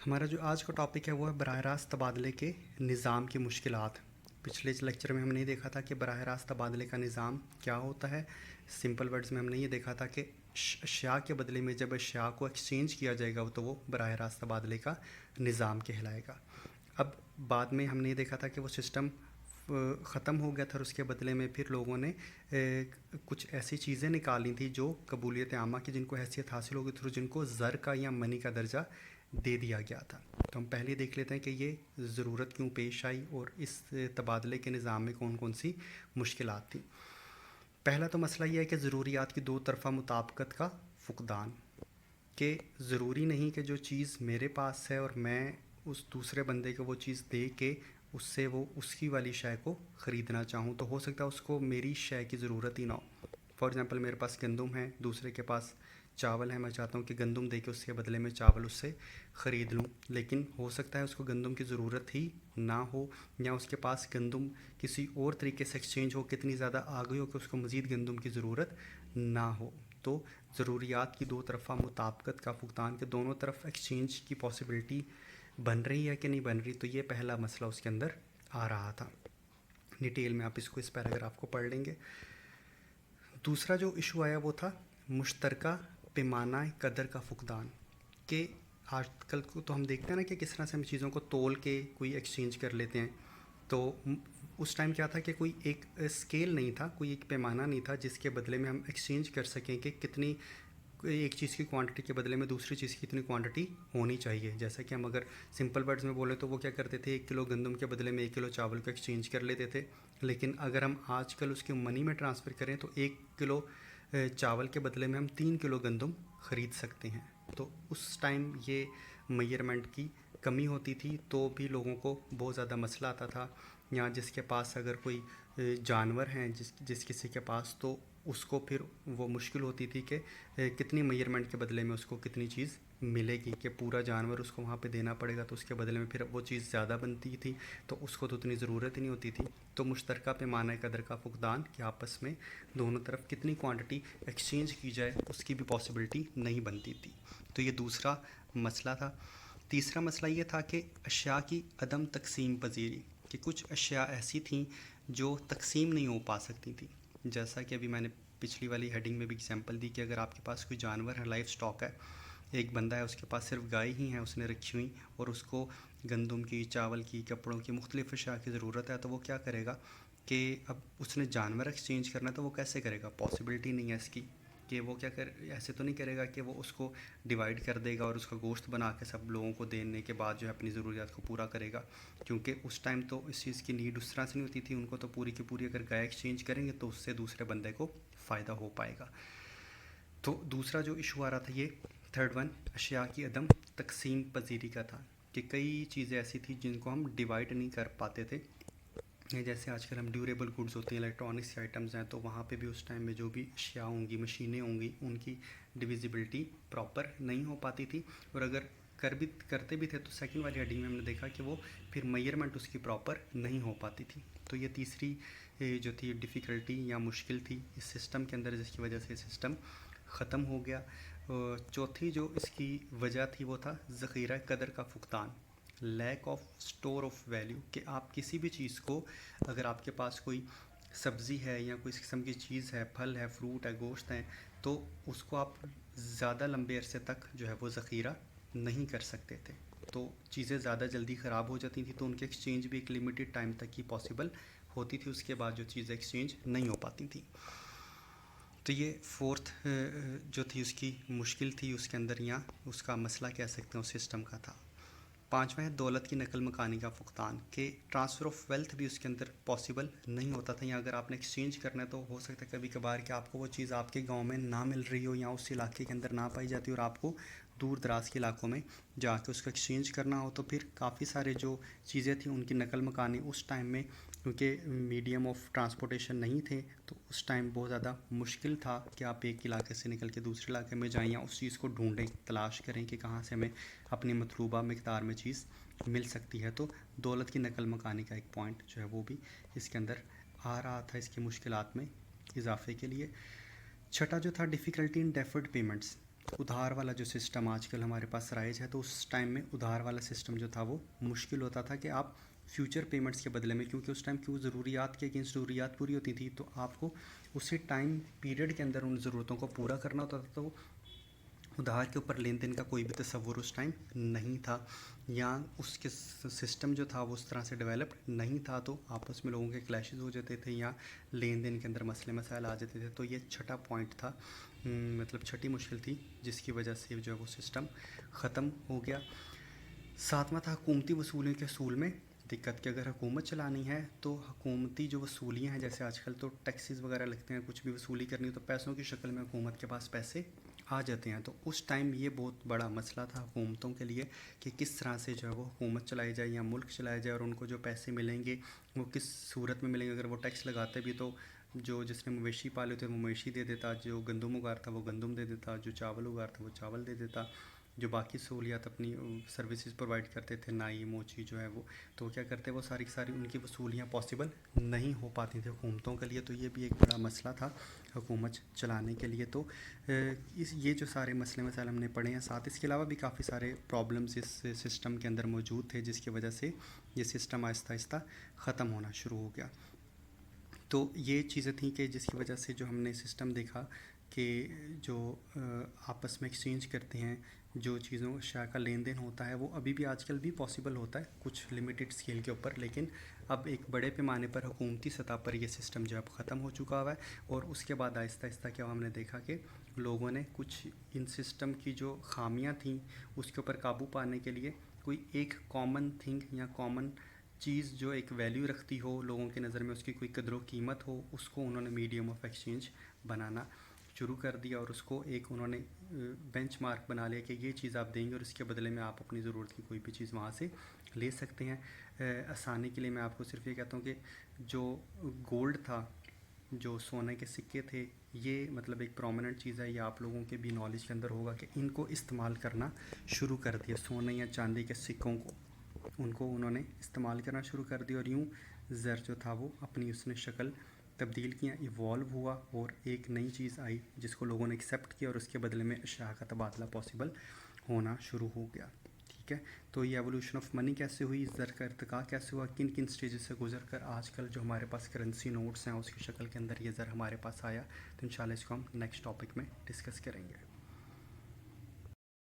ہمارا جو آج کا ٹاپک ہے وہ ہے براہ راست تبادلے کے نظام کی مشکلات۔ پچھلے لیکچر میں ہم نے یہ دیکھا تھا کہ براہ راست تبادلے کا نظام کیا ہوتا ہے۔ سمپل ورڈز میں ہم نے یہ دیکھا تھا کہ اشیاء کے بدلے میں جب اشیاء کو ایکسچینج کیا جائے گا تو وہ براہ راست تبادلے کا نظام کہلائے گا۔ اب بعد میں ہم نے یہ دیکھا تھا کہ وہ سسٹم ختم ہو گیا تھا، اور اس کے بدلے میں پھر لوگوں نے کچھ ایسی چیزیں نکالی تھیں جو قبولیت عامہ کی جن کو حیثیت حاصل ہو گئی تھی، جن کو زر کا یا منی کا درجہ دے دیا گیا تھا۔ تو ہم پہلے دیکھ لیتے ہیں کہ یہ ضرورت کیوں پیش آئی اور اس تبادلے کے نظام میں کون کون سی مشکلات تھیں۔ پہلا تو مسئلہ یہ ہے کہ ضروریات کی دو طرفہ مطابقت کا فقدان، کہ ضروری نہیں کہ جو چیز میرے پاس ہے اور میں اس دوسرے بندے کو وہ چیز دے کے اس سے وہ اس کی والی شے کو خریدنا چاہوں، تو ہو سکتا ہے اس کو میری شے کی ضرورت ہی نہ ہو۔ فار ایگزامپل میرے پاس گندم ہے، دوسرے کے پاس چاول ہے، میں چاہتا ہوں کہ گندم دے کے اس کے بدلے میں چاول اس سے خرید لوں، لیکن ہو سکتا ہے اس کو گندم کی ضرورت ہی نہ ہو، یا اس کے پاس گندم کسی اور طریقے سے ایکسچینج ہو، کتنی زیادہ آ گئی ہو کہ اس کو مزید گندم کی ضرورت نہ ہو۔ تو ضروریات کی دو طرفہ مطابقت کا فقدان، کہ دونوں طرف ایکسچینج کی پاسبلٹی بن رہی ہے کہ نہیں بن رہی، تو یہ پہلا مسئلہ اس کے اندر آ رہا تھا۔ ڈیٹیل میں آپ اس پیراگراف کو پڑھ لیں گے۔ دوسرا جو ایشو آیا وہ تھا مشترکہ پیمانہ قدر کا فقدان، کہ آج کل کو تو ہم دیکھتے ہیں نا کہ کس طرح سے ہم چیزوں کو تول کے کوئی ایکسچینج کر لیتے ہیں، تو اس ٹائم کیا تھا کہ کوئی ایک اسکیل نہیں تھا، کوئی ایک پیمانہ نہیں تھا جس کے بدلے میں ہم ایکسچینج کر سکیں کہ کتنی ایک چیز کی کوانٹٹی کے بدلے میں دوسری چیز کی کتنی کوانٹٹی ہونی چاہیے۔ جیسا کہ ہم اگر سمپل ورڈز میں بولے تو وہ کیا کرتے تھے، 1 کلو گندم کے بدلے میں 1 کلو چاول کو ایکسچینج کر لیتے تھے، لیکن اگر ہم آج کل اس کی منی میں ٹرانسفر کریں تو 1 کلو چاول کے بدلے میں ہم 3 کلو گندم خرید سکتے ہیں۔ تو اس ٹائم یہ میئرمنٹ کی کمی ہوتی تھی، تو بھی لوگوں کو بہت زیادہ مسئلہ آتا تھا، یا جس کے پاس اگر کوئی جانور ہیں جس کسی کے پاس، تو اس کو پھر وہ مشکل ہوتی تھی کہ کتنی میئرمنٹ کے بدلے میں اس کو کتنی چیز ملے گی، کہ پورا جانور اس کو وہاں پہ دینا پڑے گا، تو اس کے بدلے میں پھر وہ چیز زیادہ بنتی تھی، تو اس کو تو اتنی ضرورت ہی نہیں ہوتی تھی۔ تو مشترکہ پیمانہ قدر کا فقدان، کہ آپس میں دونوں طرف کتنی کوانٹٹی ایکسچینج کی جائے، اس کی بھی پاسبلٹی نہیں بنتی تھی۔ تو یہ دوسرا مسئلہ تھا۔ تیسرا مسئلہ یہ تھا کہ اشیاء کی عدم تقسیم پذیری، کہ کچھ اشیاء ایسی تھیں جو تقسیم نہیں ہو پا سکتی تھیں۔ جیسا کہ ابھی میں نے پچھلی والی ہیڈنگ میں بھی ایگزامپل دی کہ اگر آپ کے پاس کوئی جانور ہے، لائف سٹاک ہے، ایک بندہ ہے اس کے پاس صرف گائے ہی ہیں اس نے رکھی ہوئی، اور اس کو گندم کی، چاول کی، کپڑوں کی، مختلف اشیاء کی ضرورت ہے، تو وہ کیا کرے گا کہ اب اس نے جانور ایکسچینج کرنا ہے، تو وہ کیسے کرے گا؟ پاسبلٹی نہیں ہے اس کی کہ وہ کیا ایسے تو نہیں کرے گا کہ وہ اس کو ڈیوائڈ کر دے گا اور اس کا گوشت بنا کے سب لوگوں کو دینے کے بعد جو ہے اپنی ضروریات کو پورا کرے گا، کیونکہ اس ٹائم تو اس چیز کی نیڈ اس طرح سے نہیں ہوتی تھی، ان کو تو پوری کی پوری اگر گائے ایکسچینج کریں گے تو اس سے دوسرے بندے کو فائدہ ہو پائے گا۔ تو دوسرا جو ایشو آ رہا تھا، یہ تھرڈ ون اشیاء کی عدم تقسیم پذیری کا تھا، کہ کئی چیزیں ایسی تھیں جن کو ہم ڈیوائڈ نہیں کر پاتے تھے۔ جیسے آج کل ہم ڈیوریبل گڈز ہوتے ہیں، الیکٹرانکس آئٹمز ہیں، تو وہاں پہ بھی اس ٹائم میں جو بھی اشیاء ہوں گی، مشینیں ہوں گی، ان کی ڈویزیبلٹی پراپر نہیں ہو پاتی تھی، اور اگر کرتے بھی تھے تو سیکنڈ والی ہیڈنگ میں ہم نے دیکھا کہ وہ پھر میئرمنٹ اس کی پراپر نہیں ہو پاتی تھی۔ تو یہ تیسری جو تھی ڈیفیکلٹی یا مشکل تھی اس سسٹم کے اندر، جس کی وجہ سے سسٹم ختم ہو گیا۔ چوتھی جو اس کی وجہ تھی وہ تھا ذخیرہ قدر کا فقدان، lack of store of value, کہ آپ کسی بھی چیز کو، اگر آپ کے پاس کوئی سبزی ہے یا کوئی اس قسم کی چیز ہے، پھل ہے، فروٹ ہے، گوشت ہے، تو اس کو آپ زیادہ لمبے عرصے تک جو ہے وہ ذخیرہ نہیں کر سکتے تھے، تو چیزیں زیادہ جلدی خراب ہو جاتی تھیں، تو ان کے ایکسچینج بھی ایک لمیٹڈ ٹائم تک ہی پاسبل ہوتی تھی، اس کے بعد جو چیزیں ایکسچینج نہیں ہو پاتی تھیں۔ تو یہ فورتھ جو تھی اس کی مشکل تھی اس کے اندر، یا اس کا مسئلہ کہہ سکتے ہیں اس سسٹم کا تھا۔ پانچواں ہے دولت کی نقل مکانی کا فقدان، کہ ٹرانسفر آف ویلتھ بھی اس کے اندر پاسبل نہیں ہوتا تھا، یا اگر آپ نے ایکسچینج کرنا ہے تو ہو سکتا ہے کبھی کبھار کہ آپ کو وہ چیز آپ کے گاؤں میں نہ مل رہی ہو، یا اس علاقے کے اندر نہ پائی جاتی ہو، اور آپ کو دور دراز کے علاقوں میں جا کے اس کو ایکسچینج کرنا ہو، تو پھر کافی سارے جو چیزیں تھیں ان کی نقل مکانی اس ٹائم میں، کیونکہ میڈیم آف ٹرانسپورٹیشن نہیں تھے، تو اس ٹائم بہت زیادہ مشکل تھا کہ آپ ایک علاقے سے نکل کے دوسرے علاقے میں جائیں، یا اس چیز کو ڈھونڈیں، تلاش کریں کہ کہاں سے ہمیں اپنی مطلوبہ مقدار میں چیز مل سکتی ہے۔ تو دولت کی نقل مکانی کا ایک پوائنٹ جو ہے وہ بھی اس کے اندر آ رہا تھا اس کی مشکلات میں اضافے کے لیے۔ چھٹا جو تھا ڈیفیکلٹی ان ڈیفرڈ پیمنٹس، ادھار والا جو سسٹم آج کل ہمارے پاس رائج ہے، تو اس ٹائم میں ادھار والا سسٹم جو تھا وہ مشکل ہوتا تھا کہ آپ فیوچر پیمنٹس کے بدلے میں، کیونکہ اس ٹائم کیوں ضروریات کے اگینسٹ ضروریات پوری ہوتی تھی، تو آپ کو اسی ٹائم پیریڈ کے اندر ان ضرورتوں کو پورا کرنا ہوتا تھا. تو ادھار کے اوپر لین دین کا کوئی بھی تصور اس ٹائم نہیں تھا، یا اس کے سسٹم جو تھا وہ اس طرح سے ڈیولپڈ نہیں تھا، تو آپس میں لوگوں کے کلیشز ہو جاتے تھے یا لین دین کے اندر مسئلے مسائل آ جاتے تھے. تو یہ چھٹا پوائنٹ تھا، مطلب چھٹی مشکل تھی جس کی وجہ سے جو ہے وہ سسٹم ختم ہو گیا. ساتواں تھا حکومتی وصولیوں کے اصول میں دقت، کہ اگر حکومت چلانی ہے تو حکومتی جو وصولیاں ہیں، جیسے آج کل تو ٹیکسیز وغیرہ لگتے ہیں، کچھ بھی وصولی کرنی ہو تو پیسوں کی شکل میں حکومت کے پاس پیسے آ جاتے ہیں. تو اس ٹائم یہ بہت بڑا مسئلہ تھا حکومتوں کے لیے کہ کس طرح سے جو ہے وہ حکومت چلائی جائے یا ملک چلایا جائے، اور ان کو جو پیسے ملیں گے وہ کس صورت میں ملیں گے. اگر وہ ٹیکس لگاتے بھی تو جو جس نے مویشی پالے تھے وہ مویشی دے دیتا، جو گندم اگارتا وہ گندم دے دیتا، جو چاول اگارتا وہ چاول دے دیتا، جو باقی سہولیات اپنی سروسز پرووائڈ کرتے تھے نائی موچی جو ہے وہ، تو کیا کرتے وہ ساری ساری ان کی وصولیاں پاسبل نہیں ہو پاتی تھیں حکومتوں کے لیے. تو یہ بھی ایک بڑا مسئلہ تھا حکومت چلانے کے لیے. تو یہ جو سارے مسئلے مسائل ہم نے پڑھے ہیں، ساتھ اس کے علاوہ بھی کافی سارے پرابلمس اس سسٹم کے اندر موجود تھے، جس کی وجہ سے یہ سسٹم آہستہ آہستہ ختم ہونا شروع ہو گیا. تو یہ چیزیں تھیں کہ جس کی وجہ سے جو ہم نے سسٹم دیکھا کہ جو آپس میں ایکسچینج کرتے ہیں، جو چیزوں اشیاء کا لین دین ہوتا ہے، وہ ابھی بھی آج کل بھی پاسبل ہوتا ہے کچھ لمیٹڈ اسکیل کے اوپر، لیکن اب ایک بڑے پیمانے پر حکومتی سطح پر یہ سسٹم جو اب ختم ہو چکا ہوا ہے. اور اس کے بعد آہستہ آہستہ کیا ہم نے دیکھا کہ لوگوں نے کچھ ان سسٹم کی جو خامیاں تھیں اس کے اوپر قابو پانے کے لیے کوئی ایک کامن تھنگ یا کامن چیز جو ایک ویلیو رکھتی ہو لوگوں کے نظر میں، اس کی کوئی قدر و قیمت ہو، اس کو انہوں نے میڈیم آف ایکسچینج بنانا شروع کر دیا، اور اس کو ایک انہوں نے بینچ مارک بنا لیا کہ یہ چیز آپ دیں گے اور اس کے بدلے میں آپ اپنی ضرورت کی کوئی بھی چیز وہاں سے لے سکتے ہیں. آسانی کے لیے میں آپ کو صرف یہ کہتا ہوں کہ جو گولڈ تھا، جو سونے کے سکے تھے، یہ مطلب ایک پرومیننٹ چیز ہے، یہ آپ لوگوں کے بھی نالج کے اندر ہوگا کہ ان کو استعمال کرنا شروع کر دیا. سونے یا چاندی کے سکوں کو ان کو انہوں نے استعمال کرنا شروع کر دیا، اور یوں زر جو تھا وہ اپنی اس نے شکل تبدیل کیا، ایوالو ہوا، اور ایک نئی چیز آئی جس کو لوگوں نے ایکسیپٹ کیا، اور اس کے بدلے میں اشیاء کا تبادلہ پاسبل ہونا شروع ہو گیا. ٹھیک ہے، تو یہ ایولیوشن آف منی کیسے ہوئی، زر کا ارتقاء کیسے ہوا، کن کن سٹیجز سے گزر کر آج کل جو ہمارے پاس کرنسی نوٹس ہیں اس کی شکل کے اندر یہ زر ہمارے پاس آیا. تو انشاءاللہ اس کو ہم نیکسٹ ٹاپک میں ڈسکس کریں گے.